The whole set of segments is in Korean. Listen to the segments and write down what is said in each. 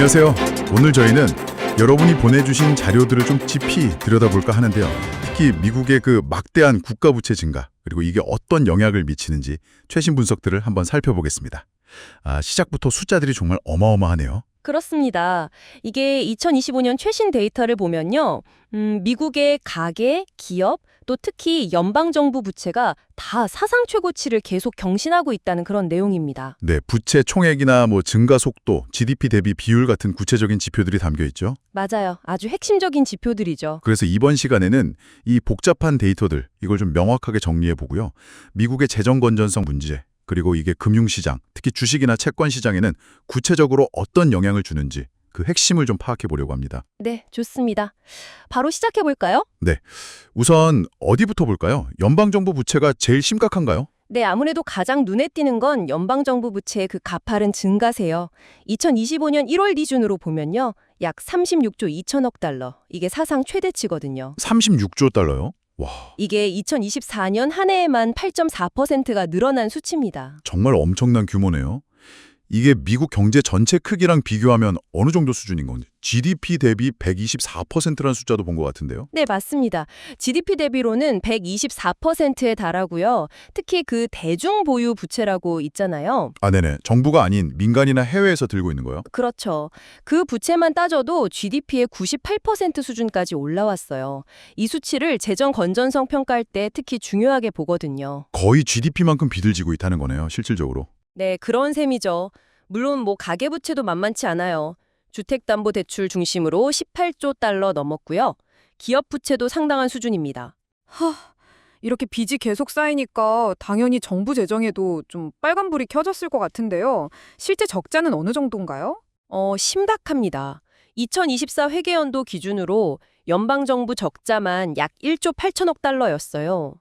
안녕하세요. 오늘 저희는 여러분이 보내주신 자료들을 좀 깊이 들여다볼까 하는데요. 특히 미국의 그 막대한 국가 부채 증가, 그리고 이게 어떤 영향을 미치는지 최신 분석들을 한번 살펴보겠습니다. 시작부터 숫자들이 정말 어마어마하네요. 그렇습니다. 이게 2025년 최신 데이터를 보면요. 미국의 가계, 기업, 또 특히 연방정부 부채가 다 사상 최고치를 계속 경신하고 있다는 그런 내용입니다. 네, 부채 총액이나 증가 속도, GDP 대비 비율 같은 구체적인 지표들이 담겨 있죠. 맞아요. 아주 핵심적인 지표들이죠. 그래서 이번 시간에는 이 복잡한 데이터들, 이걸 좀 명확하게 정리해 보고요. 미국의 재정 건전성 문제, 그리고 이게 금융시장, 특히 주식이나 채권 시장에는 구체적으로 어떤 영향을 주는지 그 핵심을 좀 파악해 보려고 합니다. 네, 좋습니다. 바로 시작해 볼까요? 네, 우선 어디부터 볼까요? 연방정부 부채가 제일 심각한가요? 네, 아무래도 가장 눈에 띄는 건 연방정부 부채의 그 가파른 증가세요. 2025년 1월 기준으로 보면요. 약 36조 2천억 달러. 이게 사상 최대치거든요. 36조 달러요? 와, 이게 2024년 한 해에만 8.4%가 늘어난 수치입니다. 정말 엄청난 규모네요. 이게 미국 경제 전체 크기랑 비교하면 어느 정도 수준인 건지. GDP 대비 124%라는 숫자도 본 것 같은데요. 네, 맞습니다. GDP 대비로는 124%에 달하고요. 특히 그 대중 보유 부채라고 있잖아요. 네네. 정부가 아닌 민간이나 해외에서 들고 있는 거요? 그렇죠. 그 부채만 따져도 GDP의 98% 수준까지 올라왔어요. 이 수치를 재정 건전성 평가할 때 특히 중요하게 보거든요. 거의 GDP만큼 빚을 지고 있다는 거네요, 실질적으로. 네, 그런 셈이죠. 물론 가계부채도 만만치 않아요. 주택담보대출 중심으로 18조 달러 넘었고요. 기업 부채도 상당한 수준입니다. 이렇게 빚이 계속 쌓이니까 당연히 정부 재정에도 좀 빨간불이 켜졌을 것 같은데요. 실제 적자는 어느 정도인가요? 심각합니다. 2024 회계연도 기준으로 연방정부 적자만 약 1조 8천억 달러였어요.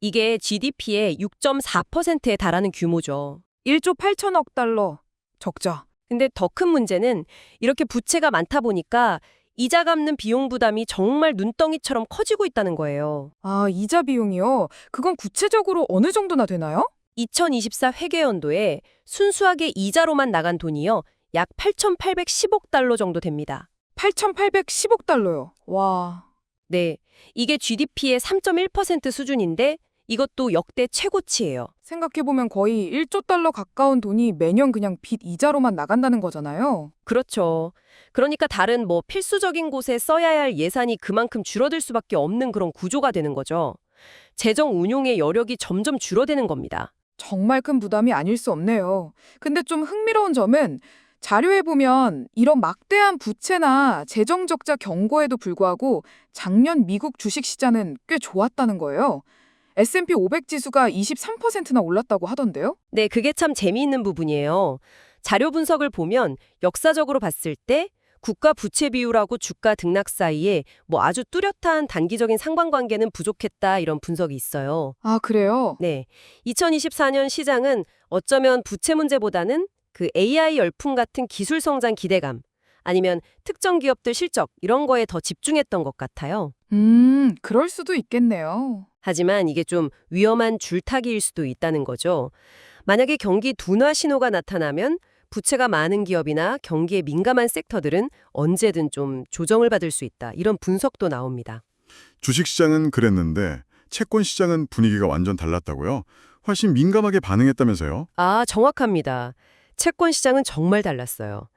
이게 GDP의 6.4%에 달하는 규모죠. 1조 8천억 달러. 적자. 근데 더 큰 문제는 이렇게 부채가 많다 보니까 이자 갚는 비용 부담이 정말 눈덩이처럼 커지고 있다는 거예요. 이자 비용이요? 그건 구체적으로 어느 정도나 되나요? 2024 회계연도에 순수하게 이자로만 나간 돈이요. 약 8,810억 달러 정도 됩니다. 8,810억 달러요. 와. 네, 이게 GDP의 3.1% 수준인데 이것도 역대 최고치예요. 생각해보면 거의 1조 달러 가까운 돈이 매년 그냥 빚 이자로만 나간다는 거잖아요. 그렇죠. 그러니까 다른 필수적인 곳에 써야 할 예산이 그만큼 줄어들 수밖에 없는 그런 구조가 되는 거죠. 재정 운용의 여력이 점점 줄어드는 겁니다. 정말 큰 부담이 아닐 수 없네요. 근데 좀 흥미로운 점은 자료에 보면 이런 막대한 부채나 재정 적자 경고에도 불구하고 작년 미국 주식시장은 꽤 좋았다는 거예요. S&P 500 지수가 23%나 올랐다고 하던데요? 네, 그게 참 재미있는 부분이에요. 자료 분석을 보면 역사적으로 봤을 때 국가 부채 비율하고 주가 등락 사이에 아주 뚜렷한 단기적인 상관관계는 부족했다 이런 분석이 있어요. 그래요? 네, 2024년 시장은 어쩌면 부채 문제보다는 그 AI 열풍 같은 기술 성장 기대감 아니면 특정 기업들 실적 이런 거에 더 집중했던 것 같아요. 그럴 수도 있겠네요. 하지만 이게 좀 위험한 줄타기일 수도 있다는 거죠. 만약에 경기 둔화 신호가 나타나면 부채가 많은 기업이나 경기에 민감한 섹터들은 언제든 좀 조정을 받을 수 있다. 이런 분석도 나옵니다. 주식시장은 그랬는데 채권 시장은 분위기가 완전 달랐다고요? 훨씬 민감하게 반응했다면서요? 정확합니다. 채권 시장은 정말 달랐어요.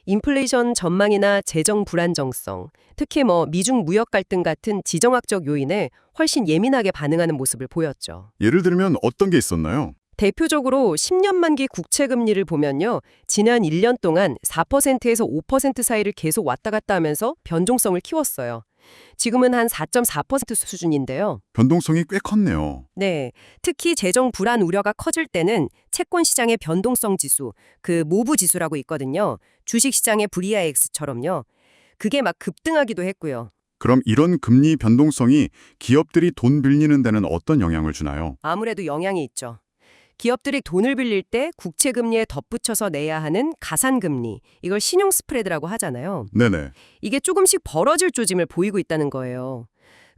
인플레이션 전망이나 재정 불안정성, 특히 미중 무역 갈등 같은 지정학적 요인에 훨씬 예민하게 반응하는 모습을 보였죠. 예를 들면 어떤 게 있었나요? 대표적으로 10년 만기 국채 금리를 보면요. 지난 1년 동안 4%에서 5% 사이를 계속 왔다 갔다 하면서 변동성을 키웠어요. 지금은 한 4.4% 수준인데요. 변동성이 꽤 컸네요. 네, 특히 재정 불안 우려가 커질 때는 채권 시장의 변동성 지수, 그 모브 지수라고 있거든요. 주식 시장의 VIX처럼요. 그게 급등하기도 했고요. 그럼 이런 금리 변동성이 기업들이 돈 빌리는 데는 어떤 영향을 주나요? 아무래도 영향이 있죠. 기업들이 돈을 빌릴 때 국채 금리에 덧붙여서 내야 하는 가산금리, 이걸 신용 스프레드라고 하잖아요. 네네. 이게 조금씩 벌어질 조짐을 보이고 있다는 거예요.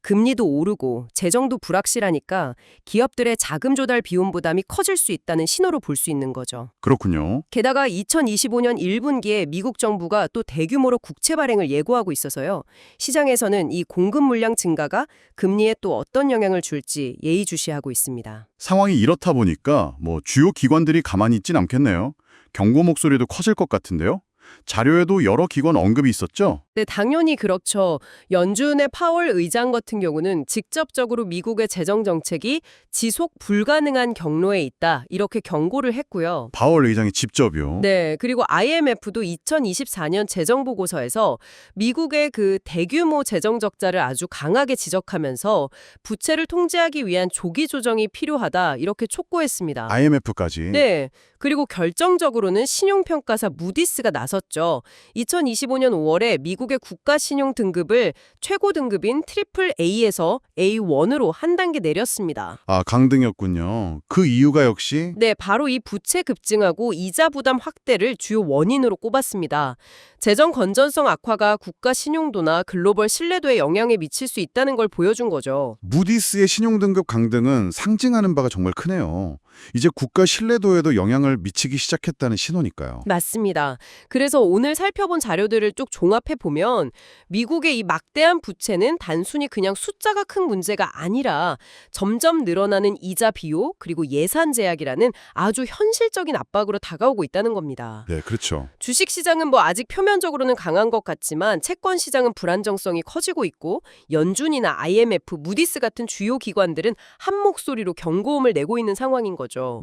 금리도 오르고 재정도 불확실하니까 기업들의 자금 조달 비용 부담이 커질 수 있다는 신호로 볼 수 있는 거죠. 그렇군요. 게다가 2025년 1분기에 미국 정부가 또 대규모로 국채 발행을 예고하고 있어서요. 시장에서는 이 공급 물량 증가가 금리에 또 어떤 영향을 줄지 예의주시하고 있습니다. 상황이 이렇다 보니까 주요 기관들이 가만히 있진 않겠네요. 경고 목소리도 커질 것 같은데요. 자료에도 여러 기관 언급이 있었죠? 네, 당연히 그렇죠. 연준의 파월 의장 같은 경우는 직접적으로 미국의 재정 정책이 지속 불가능한 경로에 있다, 이렇게 경고를 했고요. 파월 의장이 직접이요. 네, 그리고 IMF도 2024년 재정 보고서에서 미국의 그 대규모 재정 적자를 아주 강하게 지적하면서 부채를 통제하기 위한 조기 조정이 필요하다, 이렇게 촉구했습니다. IMF까지. 네, 그리고 결정적으로는 신용평가사 무디스가 나섰죠. 2025년 5월에 미국의 국가 신용 등급을 최고 등급인 트리플 A에서 A1으로 한 단계 내렸습니다. 아, 강등이었군요. 그 이유가 역시 네, 바로 이 부채 급증하고 이자 부담 확대를 주요 원인으로 꼽았습니다. 재정 건전성 악화가 국가 신용도나 글로벌 신뢰도에 영향을 미칠 수 있다는 걸 보여준 거죠. 무디스의 신용등급 강등은 상징하는 바가 정말 크네요. 이제 국가 신뢰도에도 영향을 미치기 시작했다는 신호니까요. 맞습니다. 그래서 오늘 살펴본 자료들을 쭉 종합해 보면 미국의 이 막대한 부채는 단순히 그냥 숫자가 큰 문제가 아니라 점점 늘어나는 이자 비용 그리고 예산 제약이라는 아주 현실적인 압박으로 다가오고 있다는 겁니다. 네, 그렇죠. 주식 시장은 아직 표면적으로는 강한 것 같지만 채권 시장은 불안정성이 커지고 있고 연준이나 IMF, 무디스 같은 주요 기관들은 한 목소리로 경고음을 내고 있는 상황인 거죠.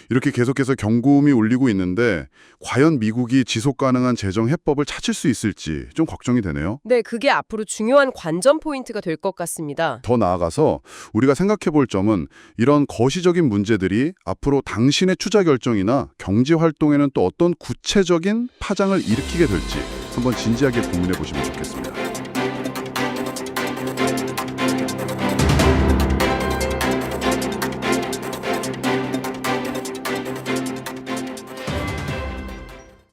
이렇게 계속해서 경고음이 울리고 있는데 과연 미국이 지속 가능한 재정 해법을 찾을 수 있을지 좀 걱정이 되네요. 네, 그게 앞으로 중요한 관전 포인트가 될 것 같습니다. 더 나아가서 우리가 생각해 볼 점은 이런 거시적인 문제들이 앞으로 당신의 투자 결정이나 경제 활동에는 또 어떤 구체적인 파장을 일으키게 될지 한번 진지하게 고민해 보시면 좋겠습니다.